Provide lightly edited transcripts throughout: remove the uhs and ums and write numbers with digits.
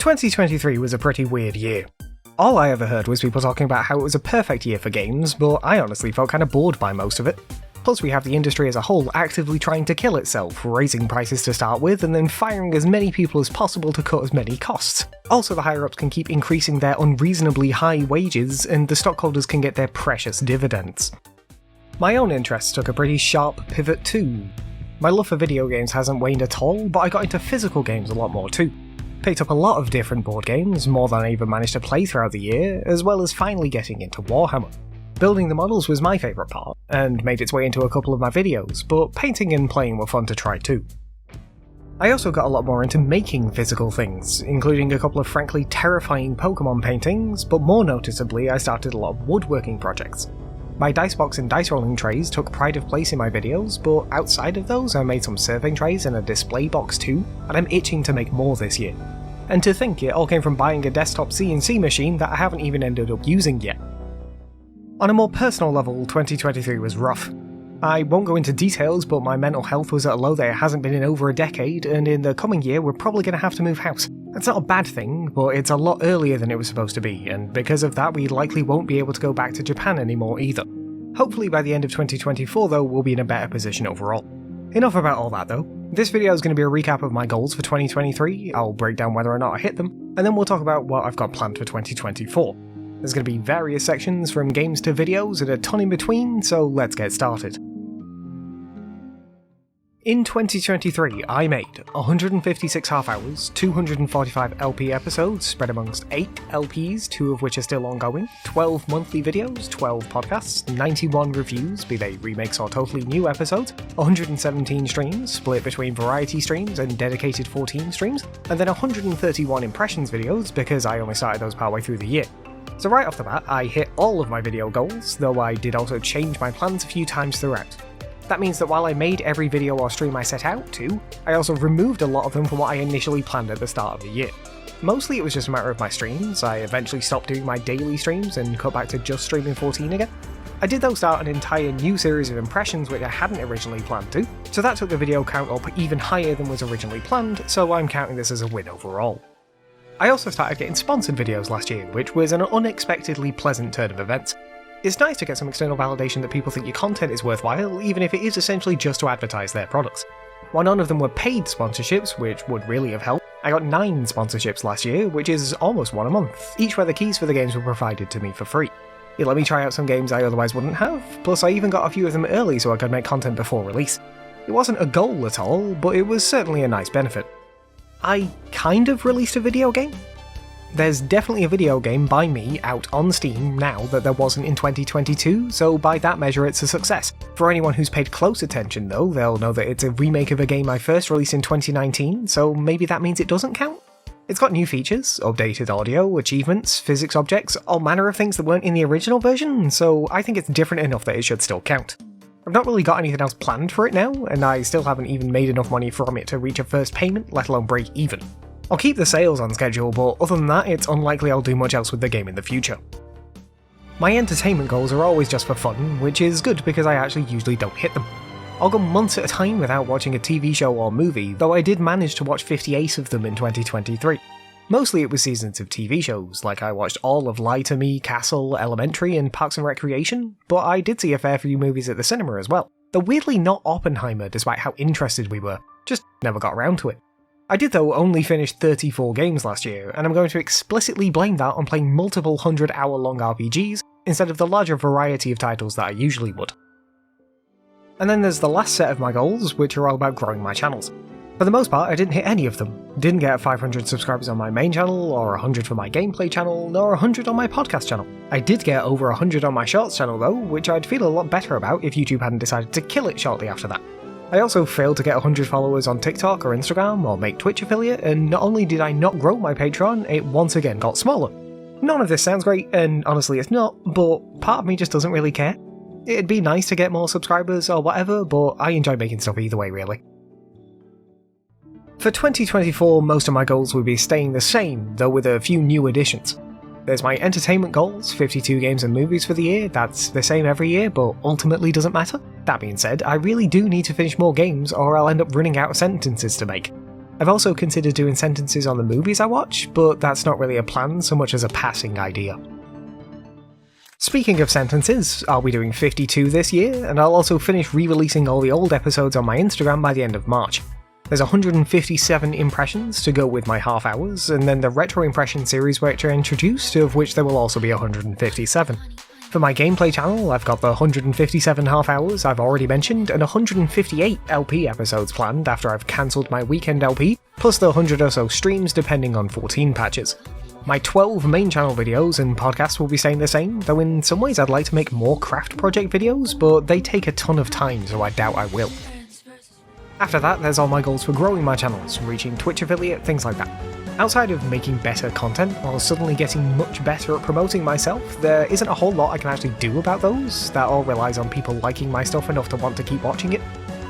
2023 was a pretty weird year. All I ever heard was people talking about how it was a perfect year for games, but I honestly felt kinda bored by most of it. Plus we have the industry as a whole actively trying to kill itself, raising prices to start with, and then firing as many people as possible to cut as many costs. Also the higher-ups can keep increasing their unreasonably high wages, and the stockholders can get their precious dividends. My own interests took a pretty sharp pivot too. My love for video games hasn't waned at all, but I got into physical games a lot more too. Picked up a lot of different board games, more than I even managed to play throughout the year, as well as finally getting into Warhammer. Building the models was my favourite part, and made its way into a couple of my videos, but painting and playing were fun to try too. I also got a lot more into making physical things, including a couple of frankly terrifying Pokemon paintings, but more noticeably I started a lot of woodworking projects. My dicebox and dice rolling trays took pride of place in my videos, but outside of those I made some serving trays and a display box too, and I'm itching to make more this year. And to think it all came from buying a desktop CNC machine that I haven't even ended up using yet. On a more personal level, 2023 was rough. I won't go into details, but my mental health was at a low that it hasn't been in over a decade, and in the coming year we're probably going to have to move house. That's not a bad thing, but it's a lot earlier than it was supposed to be, and because of that we likely won't be able to go back to Japan anymore either. Hopefully by the end of 2024 though, we'll be in a better position overall. Enough about all that though. This video is going to be a recap of my goals for 2023, I'll break down whether or not I hit them, and then we'll talk about what I've got planned for 2024. There's going to be various sections from games to videos and a ton in between, so let's get started. In 2023, I made 156 half hours, 245 LP episodes spread amongst 8 LPs, 2 of which are still ongoing, 12 monthly videos, 12 podcasts, 91 reviews, be they remakes or totally new episodes, 117 streams, split between variety streams and dedicated 14 streams, and then 131 impressions videos because I only started those partway through the year. So right off the bat, I hit all of my video goals, though I did also change my plans a few times throughout. That means that while I made every video or stream I set out to, I also removed a lot of them from what I initially planned at the start of the year. Mostly it was just a matter of my streams. I eventually stopped doing my daily streams and cut back to just streaming 14 again. I did though start an entire new series of impressions which I hadn't originally planned to, so that took the video count up even higher than was originally planned, so I'm counting this as a win overall. I also started getting sponsored videos last year, which was an unexpectedly pleasant turn of events. It's nice to get some external validation that people think your content is worthwhile, even if it is essentially just to advertise their products. While none of them were paid sponsorships, which would really have helped, I got 9 sponsorships last year, which is almost one a month, each where the keys for the games were provided to me for free. It let me try out some games I otherwise wouldn't have, plus I even got a few of them early so I could make content before release. It wasn't a goal at all, but it was certainly a nice benefit. I kind of released a video game? There's definitely a video game by me out on Steam now that there wasn't in 2022, so by that measure it's a success. For anyone who's paid close attention though, they'll know that it's a remake of a game I first released in 2019, so maybe that means it doesn't count? It's got new features, updated audio, achievements, physics objects, all manner of things that weren't in the original version, so I think it's different enough that it should still count. I've not really got anything else planned for it now, and I still haven't even made enough money from it to reach a first payment, let alone break even. I'll keep the sales on schedule, but other than that, it's unlikely I'll do much else with the game in the future. My entertainment goals are always just for fun, which is good because I actually usually don't hit them. I'll go months at a time without watching a TV show or movie, though I did manage to watch 58 of them in 2023. Mostly it was seasons of TV shows, like I watched all of Lie to Me, Castle, Elementary, and Parks and Recreation, but I did see a fair few movies at the cinema as well. Though weirdly not Oppenheimer, despite how interested we were, just never got around to it. I did though only finish 34 games last year, and I'm going to explicitly blame that on playing multiple 100-hour-long RPGs, instead of the larger variety of titles that I usually would. And then there's the last set of my goals, which are all about growing my channels. For the most part, I didn't hit any of them. Didn't get 500 subscribers on my main channel, or 100 for my gameplay channel, nor 100 on my podcast channel. I did get over 100 on my shorts channel though, which I'd feel a lot better about if YouTube hadn't decided to kill it shortly after that. I also failed to get 100 followers on TikTok or Instagram, or make Twitch affiliate, and not only did I not grow my Patreon, it once again got smaller. None of this sounds great, and honestly it's not, but part of me just doesn't really care. It'd be nice to get more subscribers or whatever, but I enjoy making stuff either way really. For 2024, most of my goals will be staying the same, though with a few new additions. There's my entertainment goals, 52 games and movies for the year. That's the same every year, but ultimately doesn't matter. That being said, I really do need to finish more games or I'll end up running out of sentences to make. I've also considered doing sentences on the movies I watch, but that's not really a plan so much as a passing idea. Speaking of sentences, I'll be doing 52 this year, and I'll also finish re-releasing all the old episodes on my Instagram by the end of March. There's 157 impressions to go with my half hours, and then the retro impression series which I introduced, of which there will also be 157. For my gameplay channel, I've got the 157 half hours I've already mentioned, and 158 LP episodes planned after I've cancelled my weekend LP, plus the 100 or so streams depending on 14 patches. My 12 main channel videos and podcasts will be staying the same, though in some ways I'd like to make more craft project videos, but they take a ton of time, so I doubt I will. After that, there's all my goals for growing my channels, reaching Twitch affiliate, things like that. Outside of making better content, or suddenly getting much better at promoting myself, there isn't a whole lot I can actually do about those. That all relies on people liking my stuff enough to want to keep watching it.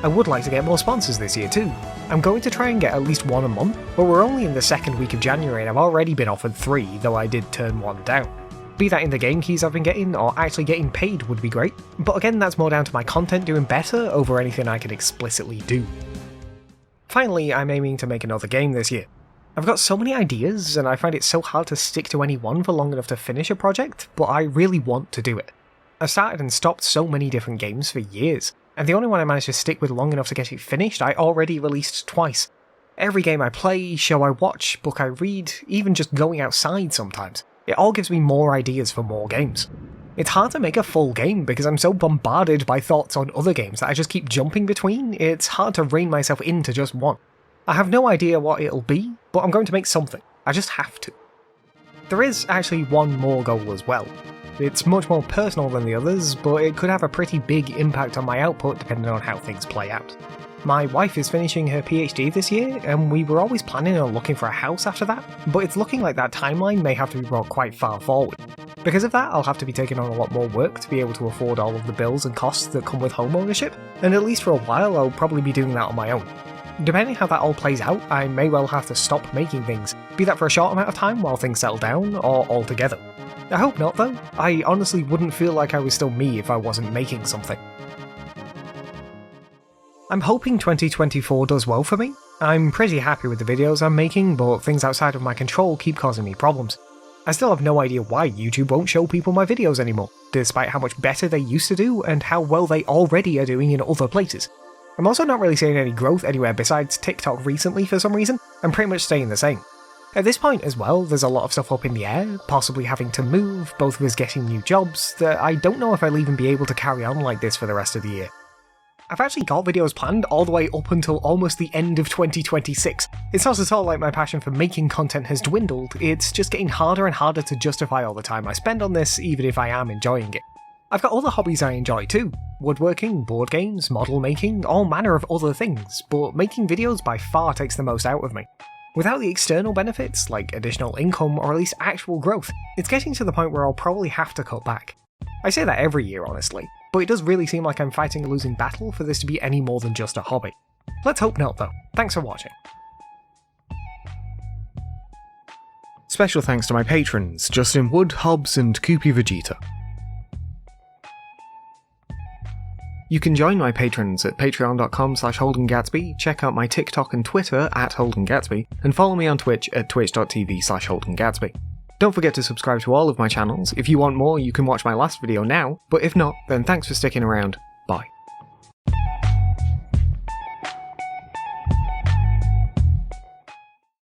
I would like to get more sponsors this year too. I'm going to try and get at least one a month, but we're only in the second week of January and I've already been offered 3, though I did turn one down. Be that in the game keys I've been getting, or actually getting paid would be great, but again that's more down to my content doing better over anything I can explicitly do. Finally, I'm aiming to make another game this year. I've got so many ideas, and I find it so hard to stick to any one for long enough to finish a project, but I really want to do it. I've started and stopped so many different games for years, and the only one I managed to stick with long enough to get it finished I already released twice. Every game I play, show I watch, book I read, even just going outside sometimes, it all gives me more ideas for more games. It's hard to make a full game because I'm so bombarded by thoughts on other games that I just keep jumping between, it's hard to rein myself into just one. I have no idea what it'll be, but I'm going to make something. I just have to. There is actually one more goal as well. It's much more personal than the others, but it could have a pretty big impact on my output depending on how things play out. My wife is finishing her PhD this year, and we were always planning on looking for a house after that, but it's looking like that timeline may have to be brought quite far forward. Because of that, I'll have to be taking on a lot more work to be able to afford all of the bills and costs that come with home ownership, and at least for a while I'll probably be doing that on my own. Depending how that all plays out, I may well have to stop making things, be that for a short amount of time while things settle down, or altogether. I hope not though, I honestly wouldn't feel like I was still me if I wasn't making something. I'm hoping 2024 does well for me. I'm pretty happy with the videos I'm making, but things outside of my control keep causing me problems. I still have no idea why YouTube won't show people my videos anymore, despite how much better they used to do and how well they already are doing in other places. I'm also not really seeing any growth anywhere besides TikTok recently for some reason. I'm pretty much staying the same. At this point as well, there's a lot of stuff up in the air, possibly having to move, both of us getting new jobs, that I don't know if I'll even be able to carry on like this for the rest of the year. I've actually got videos planned all the way up until almost the end of 2026. It's not at all like my passion for making content has dwindled, it's just getting harder and harder to justify all the time I spend on this, even if I am enjoying it. I've got other hobbies I enjoy too. Woodworking, board games, model making, all manner of other things, but making videos by far takes the most out of me. Without the external benefits, like additional income or at least actual growth, it's getting to the point where I'll probably have to cut back. I say that every year honestly, but it does really seem like I'm fighting a losing battle for this to be any more than just a hobby. Let's hope not though. Thanks for watching. Special thanks to my patrons, Justin Wood, Hobbs and Koopy Vegeta. You can join my patrons at patreon.com/Holden Gatsby, check out my TikTok and Twitter at Holden Gatsby, and follow me on Twitch at twitch.tv/Holden Gatsby. Don't forget to subscribe to all of my channels. If you want more, you can watch my last video now, but if not, then thanks for sticking around.